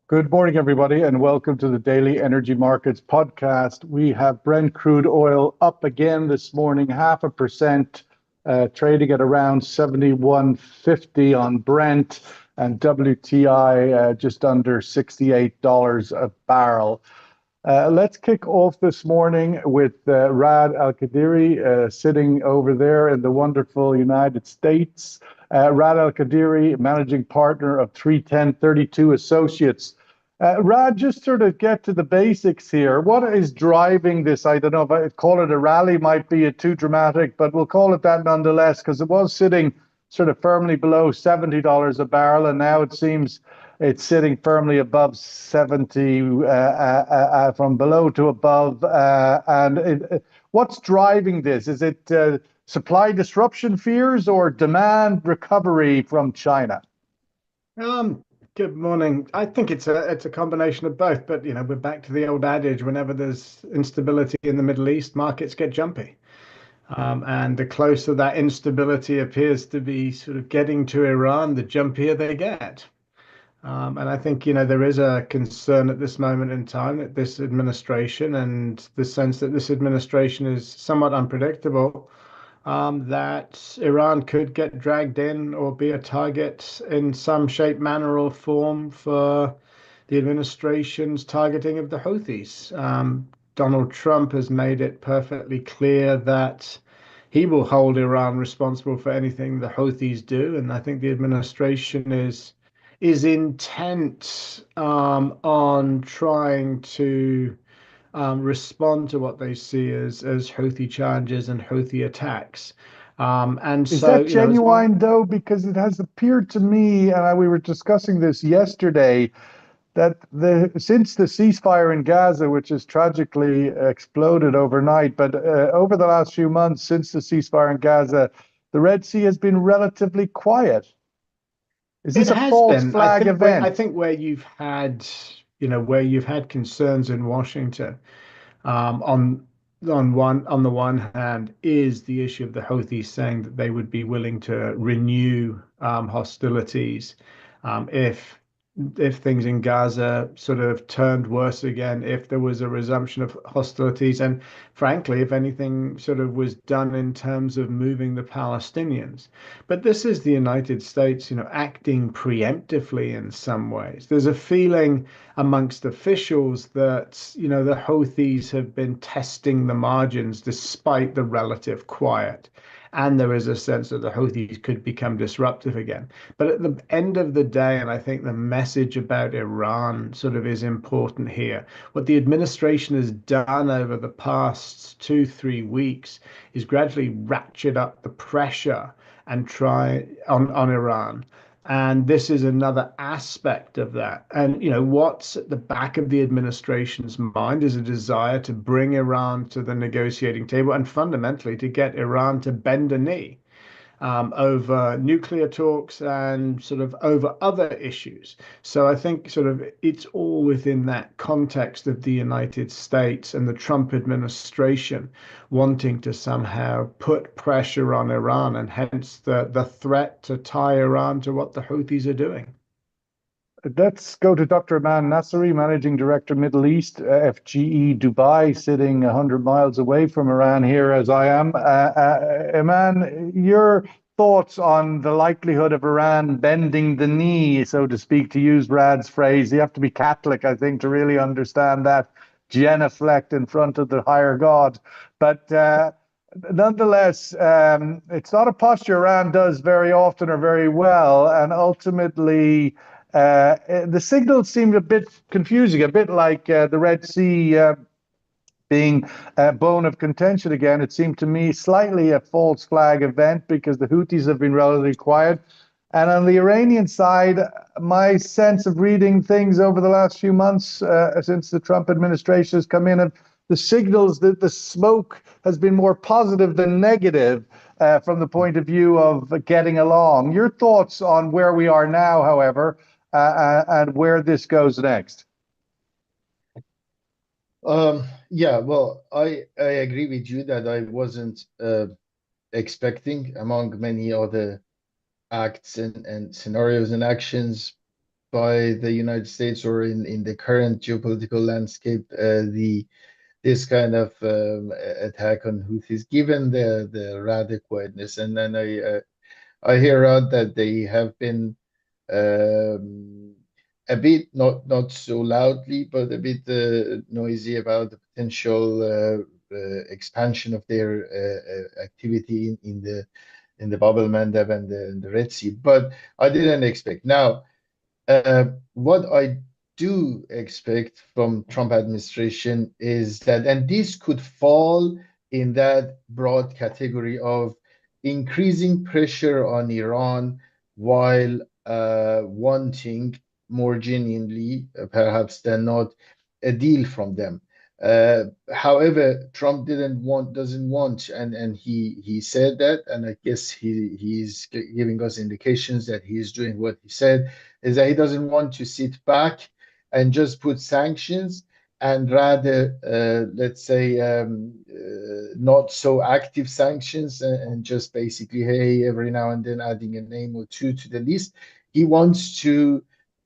Good morning, everybody, and welcome to the Daily Energy Markets podcast. We have Brent crude oil up again this morning, 0.5%, trading at around 71.50 on Brent, and WTI just under $68 a barrel. Let's kick off this morning with Rad Al Qadiri sitting over there in the wonderful United States. Rad Al Qadiri, managing partner of 31032 Associates. Rad, just sort of get to the basics here. What is driving this? I don't know if I call it a rally, might be too dramatic, but we'll call it that nonetheless, because it was sitting sort of firmly below $70 a barrel, and now it seems it's sitting firmly above 70, from below to above. What's driving this? Is it supply disruption fears or demand recovery from China? Good morning. I think it's a combination of both, but we're back to the old adage: whenever there's instability in the Middle East, markets get jumpy. And the closer that instability appears to be sort of getting to Iran, the jumpier they get. And I think, there is a concern at this moment in time that this administration and the sense that this administration is somewhat unpredictable, that Iran could get dragged in or be a target in some shape, manner, or form for the administration's targeting of the Houthis. Donald Trump has made it perfectly clear that he will hold Iran responsible for anything the Houthis do, and I think the administration is intent on trying to respond to what they see as Houthi challenges and Houthi attacks. And Is so, that genuine, though? Because it has appeared to me, and we were discussing this yesterday, that since the ceasefire in Gaza, which has tragically exploded overnight, but over the last few months since the ceasefire in Gaza, the Red Sea has been relatively quiet. Is it this a has false been. flag I event? think where you've had concerns in Washington, on the one hand, is the issue of the Houthis saying that they would be willing to renew hostilities if things in Gaza sort of turned worse again, if there was a resumption of hostilities, and frankly, if anything sort of was done in terms of moving the Palestinians. But this is the United States, acting preemptively in some ways. There's a feeling amongst officials that, the Houthis have been testing the margins despite the relative quiet. And there is a sense that the Houthis could become disruptive again. But at the end of the day, and I think the message about Iran sort of is important here, what the administration has done over the past 2, 3 weeks is gradually ratchet up the pressure and try on Iran. And this is another aspect of that. And, what's at the back of the administration's mind is a desire to bring Iran to the negotiating table and fundamentally to get Iran to bend a knee over nuclear talks and sort of over other issues. So I think sort of it's all within that context of the United States and the Trump administration wanting to somehow put pressure on Iran, and hence the threat to tie Iran to what the Houthis are doing. Let's go to Dr. Iman Nasseri, Managing Director, Middle East, FGE Dubai, sitting 100 miles away from Iran here as I am. Iman, your thoughts on the likelihood of Iran bending the knee, so to speak, to use Rad's phrase. You have to be Catholic, I think, to really understand that genuflect in front of the higher God. But nonetheless, it's not a posture Iran does very often or very well, and ultimately the signals seemed a bit confusing, a bit like the Red Sea being a bone of contention again. It seemed to me slightly a false flag event because the Houthis have been relatively quiet. And on the Iranian side, my sense of reading things over the last few months since the Trump administration has come in, and the signals that the smoke has been more positive than negative from the point of view of getting along. Your thoughts on where we are now, however, and where this goes next? Yeah, well, I agree with you that I wasn't expecting, among many other acts and scenarios and actions, by the United States or in the current geopolitical landscape, this kind of attack on Houthis, given the rather quietness. And then I hear out that they have been a bit not so loudly, but a bit noisy about the potential expansion of their activity in the Bab el-Mandeb and the Red Sea. But I didn't expect. Now, what I do expect from Trump administration is that, and this could fall in that broad category of increasing pressure on Iran while wanting more genuinely, perhaps than not, a deal from them. However, Trump doesn't want, and he said that, and I guess he's giving us indications that he's doing what he said, is that he doesn't want to sit back and just put sanctions, and rather, let's say, not so active sanctions, and just basically, hey, every now and then adding a name or two to the list. He wants to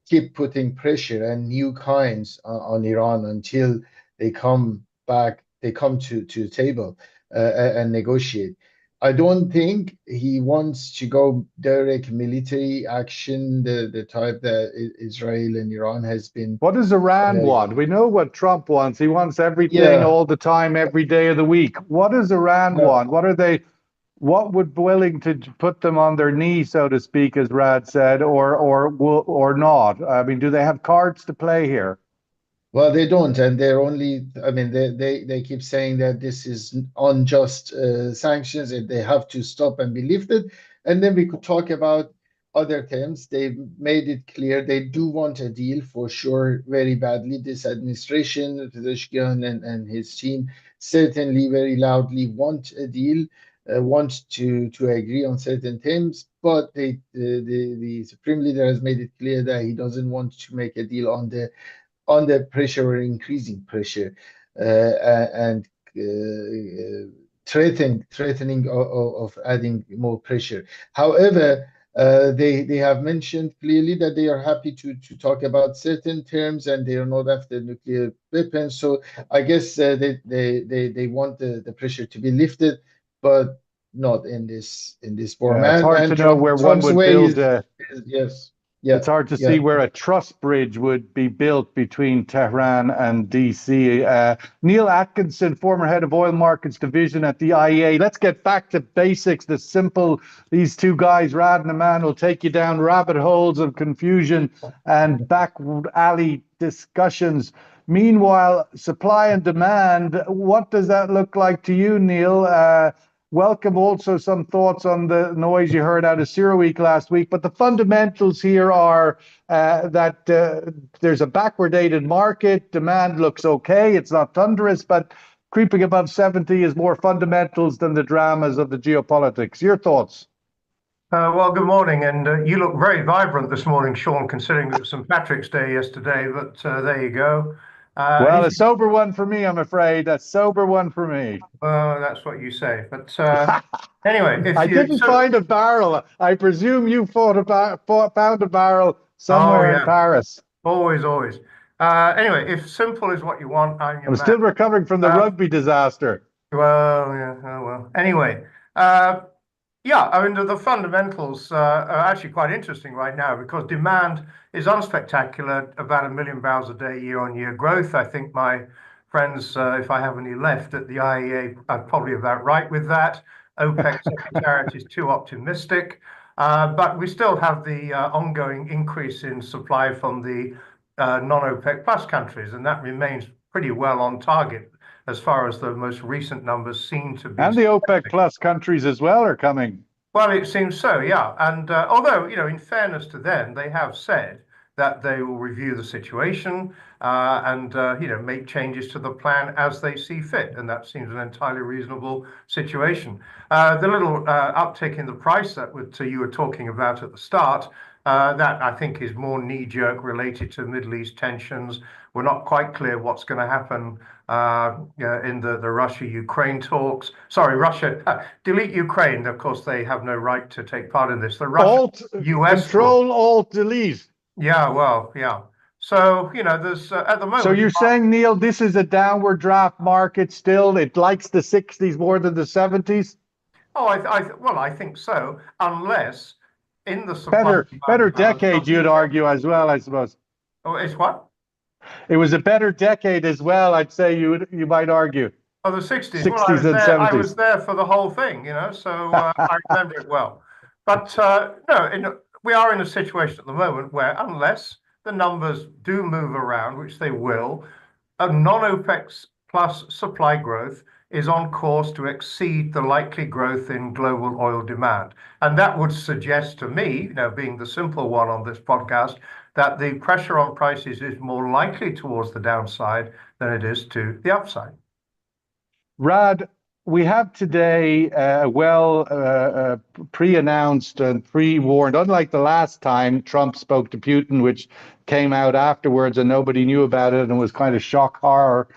keep putting pressure and new kinds on Iran until they come back, they come to the table and negotiate. I don't think he wants to go direct military action, the type that Israel and Iran has been. What does Iran want? We know what Trump wants. He wants everything all the time, every day of the week. What does Iran want? What would be willing to put them on their knees, so to speak, as Rad said, or not? I mean, do they have cards to play here? Well, they don't, and they're only, I mean, they keep saying that this is unjust sanctions and they have to stop and be lifted. And then we could talk about other terms. They've made it clear they do want a deal for sure, very badly. This administration, Pezeshkian and his team, certainly very loudly want a deal, want to agree on certain terms, but the supreme leader has made it clear that he doesn't want to make a deal on the pressure or increasing pressure, and threatening of adding more pressure. However, they have mentioned clearly that they are happy to talk about certain terms, and they are not after nuclear weapons. So I guess they want the pressure to be lifted, but not in this format. It's hard to know where one would build. Yes. Yeah, it's hard to see where a trust bridge would be built between Tehran and DC. Neil Atkinson, former head of oil markets division at the IEA. Let's get back to basics, the simple. These two guys, Rad and Aman, will take you down rabbit holes of confusion and back alley discussions. Meanwhile, supply and demand, what does that look like to you, Neil? Welcome also some thoughts on the noise you heard out of CERAWeek last week. But the fundamentals here are that there's a backwardated market. Demand looks okay. It's not thunderous, but creeping above 70 is more fundamentals than the dramas of the geopolitics. Your thoughts? Well, good morning. And you look very vibrant this morning, Sean, considering it was St. Patrick's Day yesterday. But there you go. Well, a sober one for me, I'm afraid. A sober one for me. That's what you say. But anyway, I didn't find a barrel. I presume you found a barrel somewhere in Paris. Always. Anyway, if simple is what you want, I'm still recovering from the rugby disaster. Well, yeah. Oh, well. Anyway, yeah, I mean, the fundamentals are actually quite interesting right now because demand is unspectacular, about 1 million barrels a day year-on-year growth. I think my friends, if I have any left at the IEA, are probably about right with that. OPEC secretariat is too optimistic, but we still have the ongoing increase in supply from the non-OPEC plus countries, and that remains pretty well on target as far as the most recent numbers seem to be. And the OPEC plus countries as well are coming. Well, it seems so, yeah. And although, in fairness to them, they have said that they will review the situation and, make changes to the plan as they see fit. And that seems an entirely reasonable situation. The little uptick in the price that you were talking about at the start, that I think is more knee-jerk related to Middle East tensions. We're not quite clear what's going to happen in the Russia-Ukraine talks. Sorry, Russia, delete Ukraine. Of course, they have no right to take part in this. The Russia-US Control, Alt, Delete. Yeah, well, yeah. So, there's at the So moment, you're saying, Neil, this is a downward draft market still? It likes the 60s more than the 70s? oh, well, I think so, unless in the supply and Better demand balance, decade, something you'd changes. argue as well, I suppose. Oh, it's what? It was a better decade as well, I'd say you might argue. Oh, the 60s. Well, 60s and I was 70s. there for the whole thing, so I remember it well. But no, we are in a situation at the moment where unless the numbers do move around, which they will, a non-OPEC plus supply growth is on course to exceed the likely growth in global oil demand. And that would suggest to me, being the simple one on this podcast, that the pressure on prices is more likely towards the downside than it is to the upside. Rad, we have today pre-announced and pre-warned, unlike the last time Trump spoke to Putin, which came out afterwards and nobody knew about it and was kind of shock horror.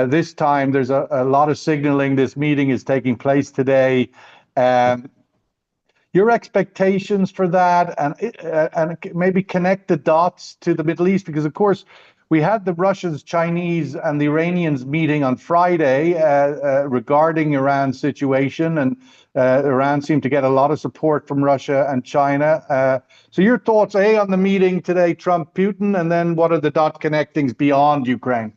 This time there's a lot of signaling this meeting is taking place today. Your expectations for that and maybe connect the dots to the Middle East, because of course we had the Russians, Chinese, and the Iranians meeting on Friday regarding Iran's situation, and Iran seemed to get a lot of support from Russia and China. So your thoughts, A, on the meeting today, Trump-Putin, and then what are the dot connectings beyond Ukraine?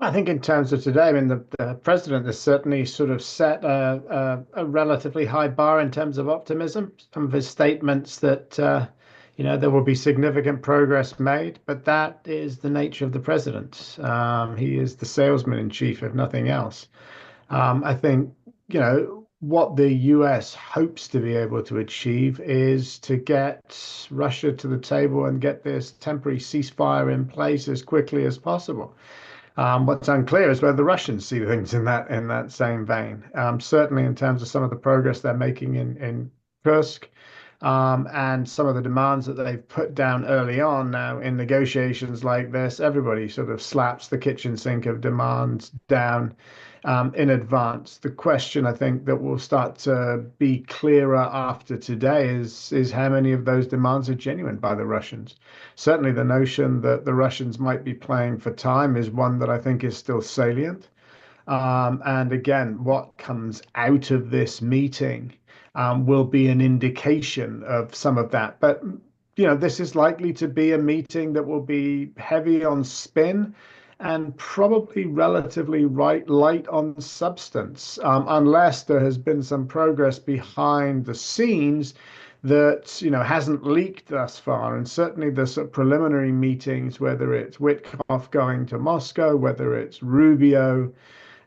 I think in terms of today, I mean, the president has certainly sort of set a relatively high bar in terms of optimism. Some of his statements that, there will be significant progress made, but that is the nature of the president. He is the salesman in chief, if nothing else. I think, what the US hopes to be able to achieve is to get Russia to the table and get this temporary ceasefire in place as quickly as possible. What's unclear is whether the Russians see things in that same vein. Certainly, in terms of some of the progress they're making in Kursk, and some of the demands that they've put down early on now in negotiations like this, everybody sort of slaps the kitchen sink of demands down in advance. The question I think that will start to be clearer after today is how many of those demands are genuine by the Russians. Certainly the notion that the Russians might be playing for time is one that I think is still salient. And again, what comes out of this meeting will be an indication of some of that. But this is likely to be a meeting that will be heavy on spin and probably relatively light on substance, unless there has been some progress behind the scenes that hasn't leaked thus far. And certainly the sort of preliminary meetings, whether it's Witkoff going to Moscow, whether it's Rubio,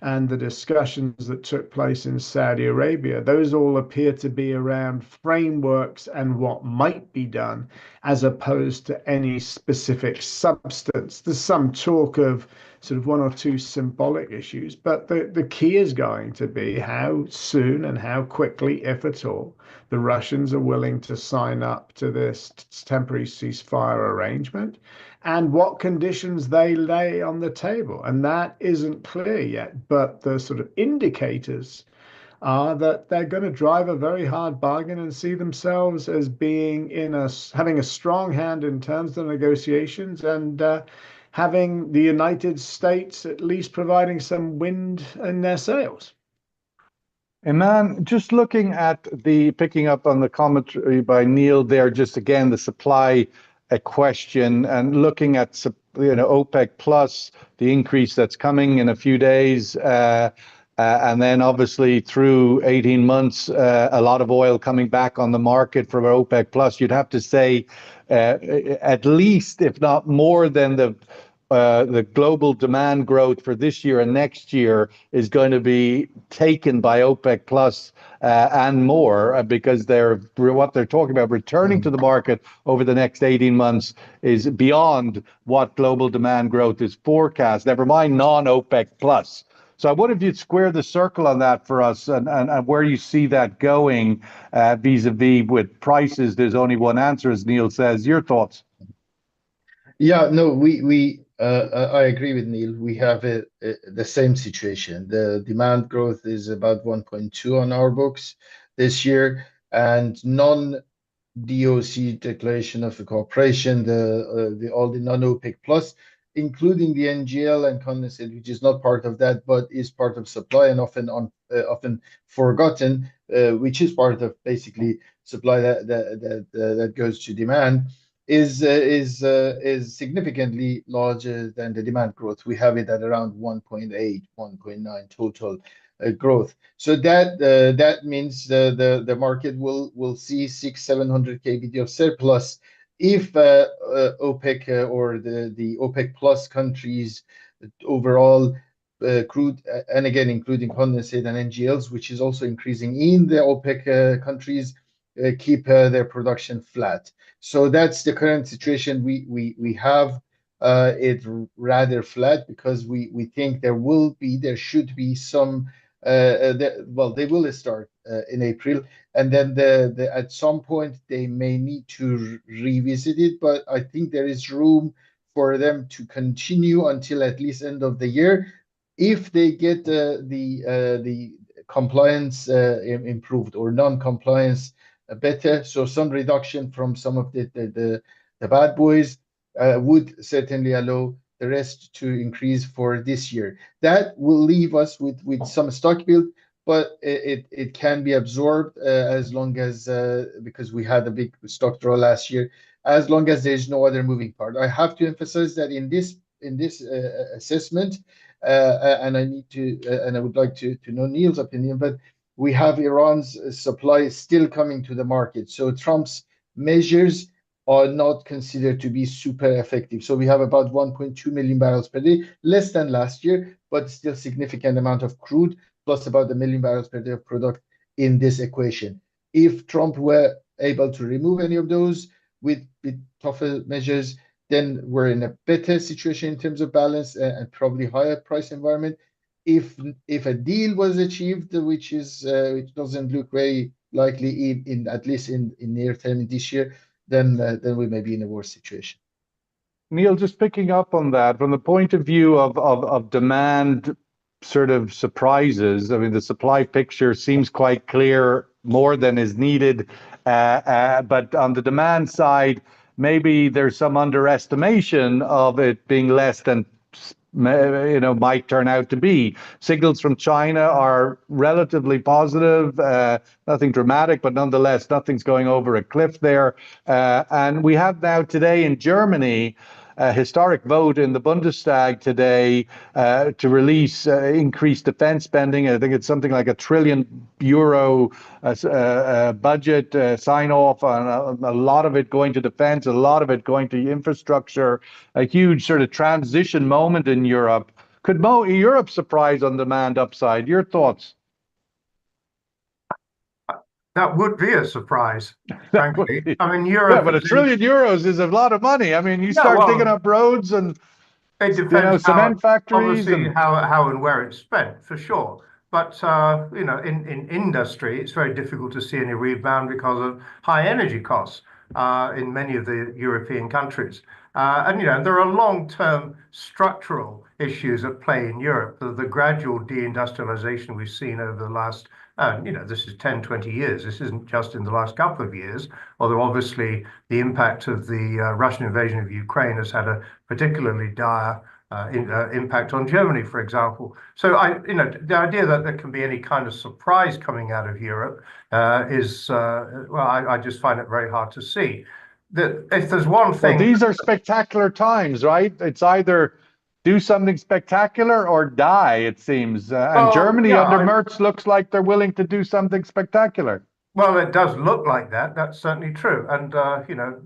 and the discussions that took place in Saudi Arabia, those all appear to be around frameworks and what might be done, as opposed to any specific substance. There's some talk of sort of one or two symbolic issues, but the key is going to be how soon and how quickly, if at all, the Russians are willing to sign up to this temporary ceasefire arrangement, and what conditions they lay on the table. And that isn't clear yet, but the sort of indicators are that they're going to drive a very hard bargain and see themselves as being having a strong hand in terms of negotiations, and having the United States at least providing some wind in their sails. Iman, just looking at picking up on the commentary by Neil there, just again, the supply question, and looking at OPEC plus, the increase that's coming in a few days, and then obviously through 18 months, a lot of oil coming back on the market from OPEC plus. You'd have to say at least, if not more than the global demand growth for this year and next year is going to be taken by OPEC plus and more, because what they're talking about returning to the market over the next 18 months is beyond what global demand growth is forecast, never mind non-OPEC plus. So I wonder if you'd square the circle on that for us, and where you see that going vis-a-vis with prices. There's only one answer, as Neil says. Your thoughts? Yeah, no, I agree with Neil. We have the same situation. The demand growth is about 1.2 on our books this year, and DOC declaration of the cooperation, all the non-OPEC plus, including the NGL and condensate, which is not part of that, but is part of supply and often forgotten, which is part of basically supply that goes to demand, is significantly larger than the demand growth. We have it at around 1.8, 1.9 total growth. So that means the market will see 600-700 KBD of surplus if OPEC or the OPEC plus countries overall crude, and again including condensate and NGLs, which is also increasing in the OPEC countries, keep their production flat. So that's the current situation. We have it rather flat because we think there should be some. Well, they will start in April, and then at some point they may need to revisit it. But I think there is room for them to continue until at least end of the year, if they get the compliance improved or non-compliance better. So some reduction from some of the bad boys would certainly allow the rest to increase for this year. That will leave us with some stock build, but it can be absorbed as long as because we had a big stock draw last year, as long as there's no other moving part. I have to emphasize that in this assessment, and I would like to know Neil's opinion, but we have Iran's supply still coming to the market. So Trump's measures are not considered to be super effective. So we have about 1.2 million barrels per day, less than last year, but still significant amount of crude, plus about 1 million barrels per day of product in this equation. If Trump were able to remove any of those with tougher measures, then we're in a better situation in terms of balance and probably higher price environment. If a deal was achieved, which doesn't look very likely in at least in near term this year, then we may be in a worse situation. Neil, just picking up on that, from the point of view of demand sort of surprises, I mean, the supply picture seems quite clear, more than is needed. But on the demand side, maybe there's some underestimation of it being less than might turn out to be. Signals from China are relatively positive, nothing dramatic, but nonetheless, nothing's going over a cliff there. And we have now today in Germany a historic vote in the Bundestag today to release increased defense spending. I think it's something like €1 trillion budget sign off, and a lot of it going to defense, a lot of it going to infrastructure, a huge sort of transition moment in Europe. Could Europe surprise on demand upside? Your thoughts? That would be a surprise, frankly. I mean, Europe. Yeah, but €1 trillion is a lot of money. I mean, you start digging up roads and cement factories, obviously how and where it's spent, for sure. But in industry, it's very difficult to see any rebound because of high energy costs in many of the European countries. And there are long-term structural issues at play in Europe. The gradual deindustrialization we've seen over the last, this is 10, 20 years. This isn't just in the last couple of years, although obviously the impact of the Russian invasion of Ukraine has had a particularly dire impact on Germany, for example. So the idea that there can be any kind of surprise coming out of Europe is, I just find it very hard to see. That if there's one thing, well, these are spectacular times, right? It's either do something spectacular or die, it seems. And Germany under Merz looks like they're willing to do something spectacular. Well, it does look like that. That's certainly true. And,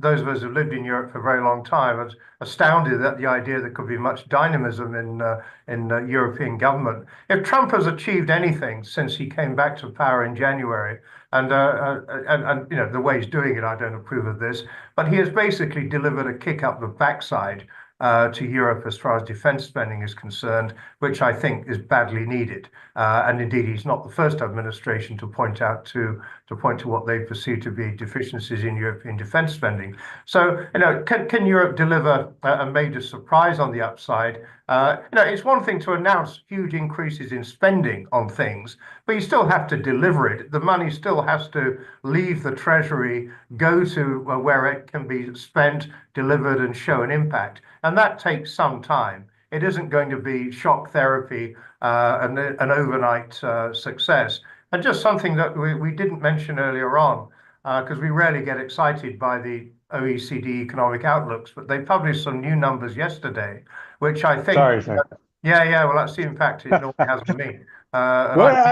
those of us who've lived in Europe for a very long time are astounded at the idea there could be much dynamism in European government. If Trump has achieved anything since he came back to power in January, and the way he's doing it, I don't approve of this, but he has basically delivered a kick up the backside to Europe as far as defense spending is concerned, which I think is badly needed. And indeed, he's not the first administration to point to what they perceive to be deficiencies in European defense spending. So, can Europe deliver a major surprise on the upside? It's one thing to announce huge increases in spending on things, but you still have to deliver it. The money still has to leave the Treasury, go to where it can be spent, delivered, and show an impact. And that takes some time. It isn't going to be shock therapy, an overnight success. And just something that we didn't mention earlier on, because we rarely get excited by the OECD economic outlooks, but they published some new numbers yesterday, which I think. Sorry. Yeah. Well, that's the impact it normally has on me.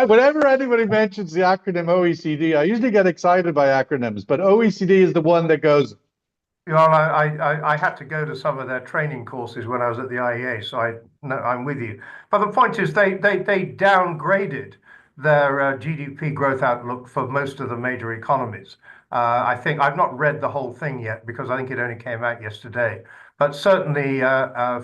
Whenever anybody mentions the acronym OECD, I usually get excited by acronyms, but OECD is the one that goes. Well, I had to go to some of their training courses when I was at the IEA, so I'm with you. But the point is, they downgraded their GDP growth outlook for most of the major economies. I think I've not read the whole thing yet because I think it only came out yesterday. But certainly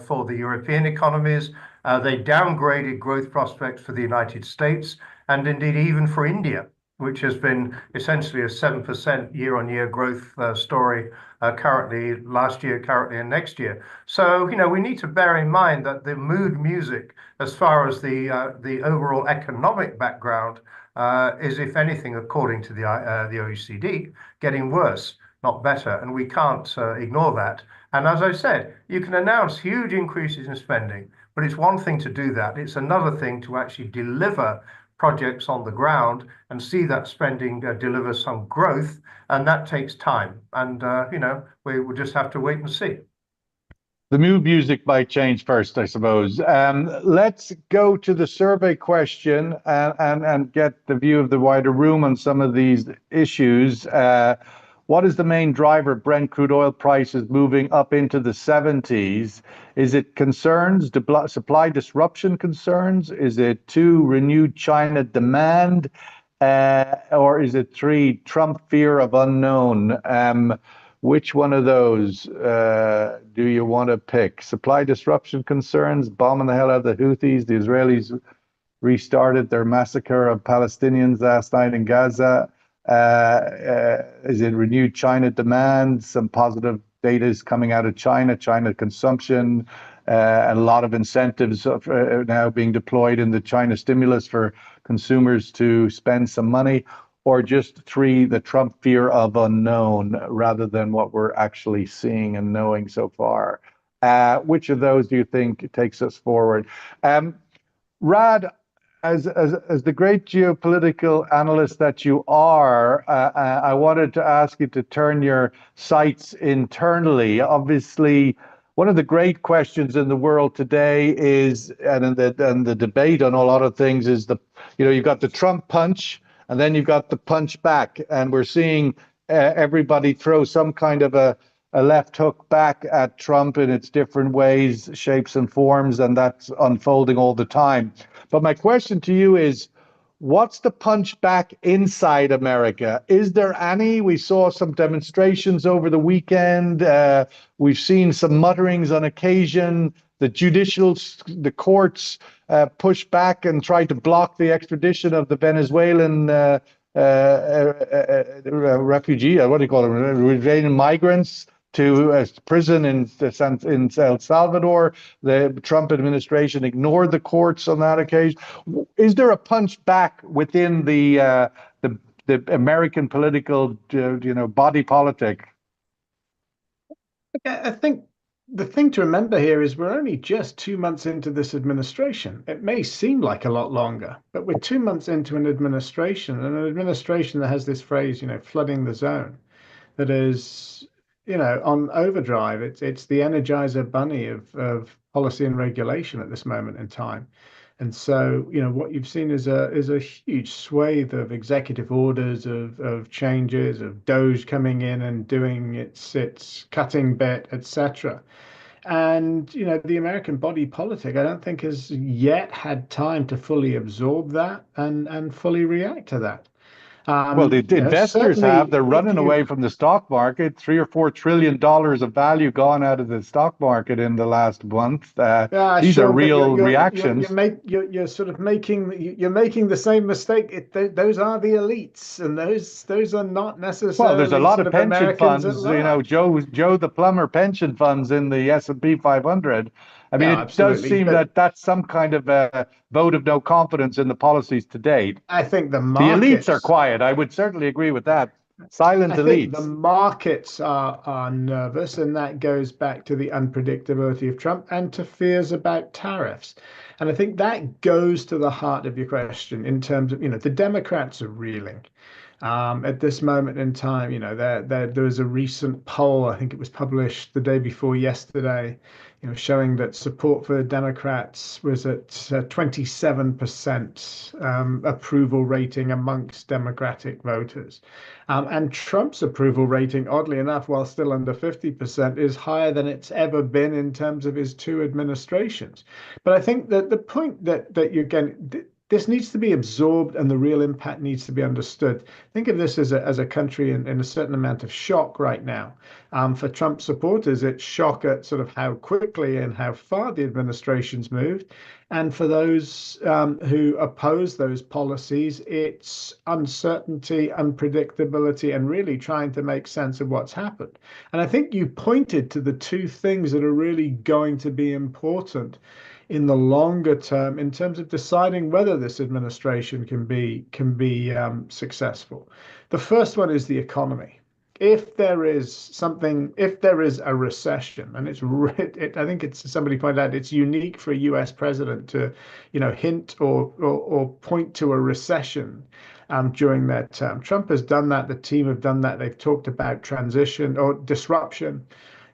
for the European economies, they downgraded growth prospects for the United States and indeed even for India, which has been essentially a 7% year-on-year growth story currently, last year, currently, and next year. So, we need to bear in mind that the mood music, as far as the overall economic background, is, if anything, according to the OECD, getting worse, not better. And we can't ignore that. And as I said, you can announce huge increases in spending, but it's one thing to do that. It's another thing to actually deliver projects on the ground and see that spending deliver some growth, and that takes time. And we will just have to wait and see. The mood music might change first, I suppose. Let's go to the survey question and get the view of the wider room on some of these issues. What is the main driver of Brent crude oil prices moving up into the 70s? Is it concerns, supply disruption concerns? Is it 2, renewed China demand? Or is it 3, Trump fear of unknown? Which one of those do you want to pick? Supply disruption concerns, bombing the hell out of the Houthis. The Israelis restarted their massacre of Palestinians last night in Gaza. Is it renewed China demand? Some positive data is coming out of China consumption, and a lot of incentives are now being deployed in the China stimulus for consumers to spend some money, or just 3, the Trump fear of unknown, rather than what we're actually seeing and knowing so far. Which of those do you think takes us forward? Rad, as the great geopolitical analyst that you are, I wanted to ask you to turn your sights internally. Obviously, one of the great questions in the world today is, and the debate on a lot of things is you've got the Trump punch, and then you've got the punch back, and we're seeing everybody throw some kind of a left hook back at Trump in its different ways, shapes and forms, and that's unfolding all the time. But my question to you is, what's the punch back inside America? Is there any? We saw some demonstrations over the weekend. We've seen some mutterings on occasion. The courts push back and try to block the extradition of the Venezuelan refugee, what do you call them, Venezuelan migrants to a prison in El Salvador. The Trump administration ignored the courts on that occasion. Is there a punch back within the American political, body politic? I think the thing to remember here is we're only just 2 months into this administration. It may seem like a lot longer, but we're 2 months into an administration, and an administration that has this phrase, flooding the zone, that is, on overdrive. It's the Energizer bunny of policy and regulation at this moment in time. And so, what you've seen is a huge swathe of executive orders, of changes, of DOGE coming in and doing its cutting bit, etc. And, the American body politic, I don't think has yet had time to fully absorb that and fully react to that. Well, the investors have. They're running away from the stock market. $3 or $4 trillion of value gone out of the stock market in the last month. These are real reactions. You're sort of making the same mistake. Those are the elites, and those are not necessarily. Well, there's a lot of pension Americans funds. You know, Joe the plumber pension funds in the S&P 500. I mean, it does seem that that's some kind of a vote of no confidence in the policies to date. I think the elites are quiet. I would certainly agree with that. Silent elites. Think the markets are nervous, and that goes back to the unpredictability of Trump and to fears about tariffs. And I think that goes to the heart of your question in terms of, you know, the Democrats are reeling. At this moment in time, you know, there was a recent poll, I think it was published the day before yesterday, you know, showing that support for Democrats was at 27% approval rating amongst Democratic voters. And Trump's approval rating, oddly enough, while still under 50%, is higher than it's ever been in terms of his two administrations. But I think that the point that you're getting, this needs to be absorbed and the real impact needs to be understood. Think of this as a country in a certain amount of shock right now. For Trump supporters, it's shock at sort of how quickly and how far the administration's moved. And for those who oppose those policies, it's uncertainty, unpredictability, and really trying to make sense of what's happened. And I think you pointed to the two things that are really going to be important in the longer term in terms of deciding whether this administration can be successful. The first one is the economy. If there is a recession, and I think it's somebody pointed out, it's unique for a U.S. president to, you know, hint or point to a recession during their term. Trump has done that. The team have done that. They've talked about transition or disruption.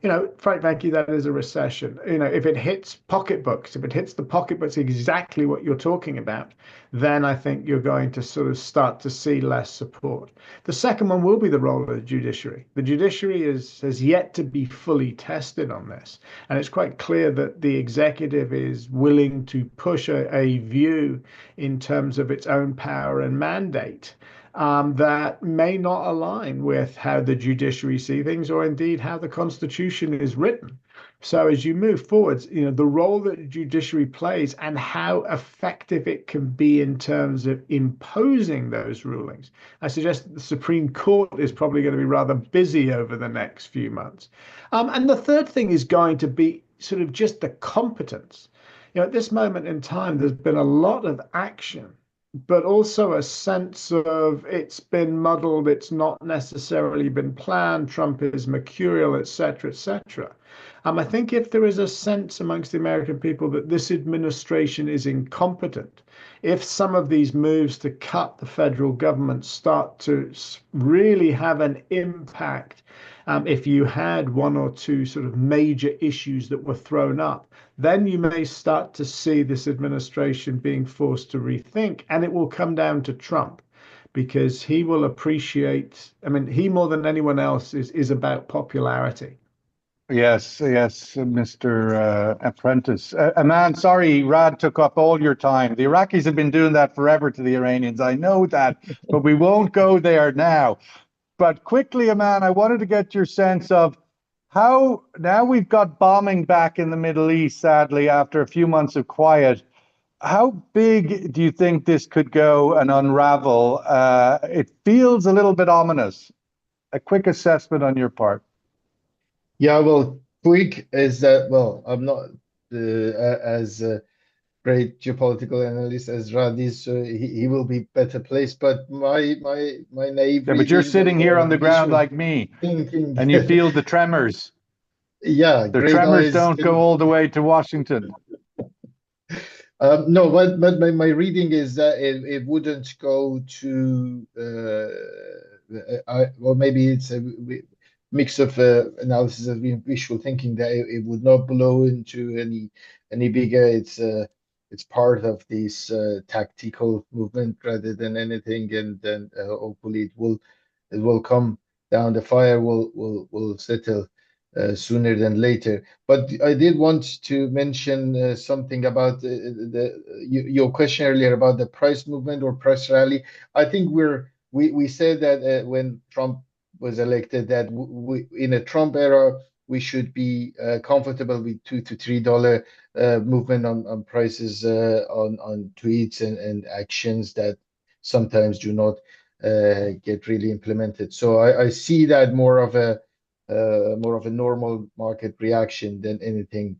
You know, frankly, that is a recession. You know, if it hits pocketbooks, if it hits the pocketbooks exactly what you're talking about, then I think you're going to sort of start to see less support. The second one will be the role of the judiciary. The judiciary has yet to be fully tested on this. And it's quite clear that the executive is willing to push a view in terms of its own power and mandate. That may not align with how the judiciary see things, or indeed how the Constitution is written. So as you move forwards, you know, the role that the judiciary plays and how effective it can be in terms of imposing those rulings. I suggest that the Supreme Court is probably going to be rather busy over the next few months. And the third thing is going to be sort of just the competence. You know, at this moment in time, there's been a lot of action, but also a sense of it's been muddled, it's not necessarily been planned, Trump is mercurial, etc., etc. I think if there is a sense amongst the American people that this administration is incompetent, if some of these moves to cut the federal government start to really have an impact, if you had one or two sort of major issues that were thrown up, then you may start to see this administration being forced to rethink, and it will come down to Trump, because he will appreciate, I mean, he more than anyone else is about popularity. Yes, Mr. Apprentice. Aman, sorry, Rad took up all your time. The Iraqis have been doing that forever to the Iranians. I know that, but we won't go there now. But quickly, Aman, I wanted to get your sense of how, now we've got bombing back in the Middle East, sadly, after a few months of quiet. How big do you think this could go and unravel? It feels a little bit ominous. A quick assessment on your part. Yeah, well, quick is that, well, I'm not as a great geopolitical analyst as Rad is, so he will be better placed. But my naive. Yeah, but you're sitting here on the ground like me, and you feel the tremors. Yeah, the tremors don't go all the way to Washington. No, but my reading is that it wouldn't go to, well, maybe it's a mix of analysis of visual thinking, that it would not blow into any bigger. It's part of this tactical movement rather than anything, and then hopefully it will come down. The fire will settle sooner than later. But I did want to mention something about your question earlier about the price movement or price rally. I think we're we said that when Trump was elected, that in a Trump era, we should be comfortable with $2 to $3 movement on prices on tweets and actions that sometimes do not get really implemented. So I see that more of a normal market reaction than anything.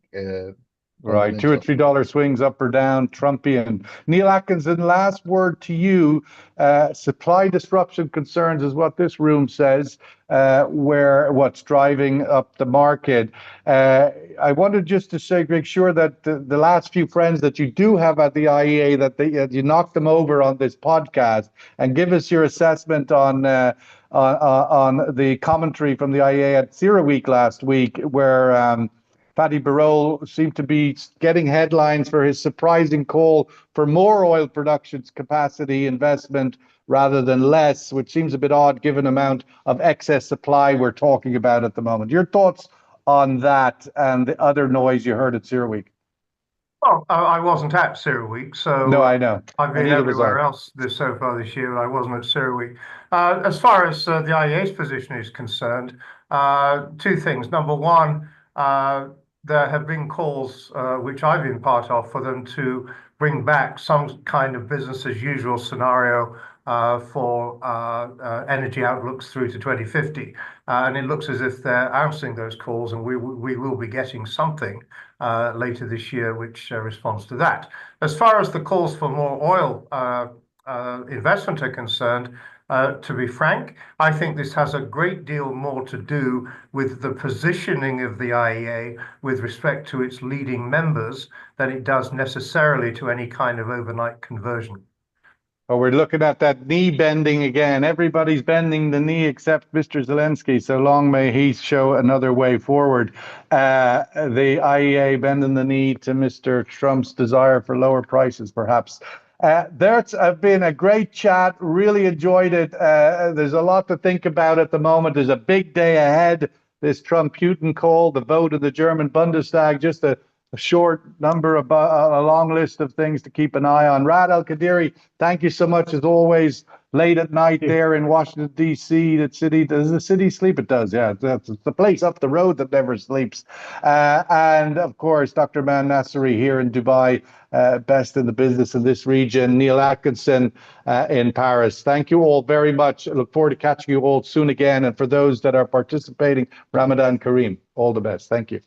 Right, $2 or $3 swings up or down, Trumpian. Neil Atkinson, last word to you. Supply disruption concerns is what this room says, where what's driving up the market. I wanted just to say, make sure that the last few friends that you do have at the IEA, that you knock them over on this podcast and give us your assessment on the commentary from the IEA at CERAWeek last week, where Fatih Birol seemed to be getting headlines for his surprising call for more oil production capacity investment rather than less, which seems a bit odd given the amount of excess supply we're talking about at the moment. Your thoughts on that and the other noise you heard at CERAWeek? Well, I wasn't at CERAWeek, so no, I know. I've been everywhere else so far this year, but I wasn't at CERAWeek. As far as the IEA's position is concerned, two things. Number one, there have been calls, which I've been part of, for them to bring back some kind of business as usual scenario for energy outlooks through to 2050. And it looks as if they're answering those calls, and we will be getting something later this year which responds to that. As far as the calls for more oil investment are concerned, to be frank, I think this has a great deal more to do with the positioning of the IEA with respect to its leading members than it does necessarily to any kind of overnight conversion. Well, we're looking at that knee bending again. Everybody's bending the knee except Mr. Zelensky. So long may he show another way forward. The IEA bending the knee to Mr. Trump's desire for lower prices, perhaps. That's been a great chat. Really enjoyed it. There's a lot to think about at the moment. There's a big day ahead. This Trump-Putin call, the vote of the German Bundestag, just a short number of a long list of things to keep an eye on. Raad Elkadrawi, thank you so much as always. Late at night there in Washington, D.C. Does the city sleep? It does, yeah. It's the place up the road that never sleeps. And of course, Dr. Eman Nasseri here in Dubai, best in the business in this region. Neil Atkinson in Paris. Thank you all very much. I look forward to catching you all soon again. And for those that are participating, Ramadan Kareem. All the best. Thank you.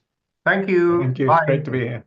Thank you. Thank you. Bye. Great to be here.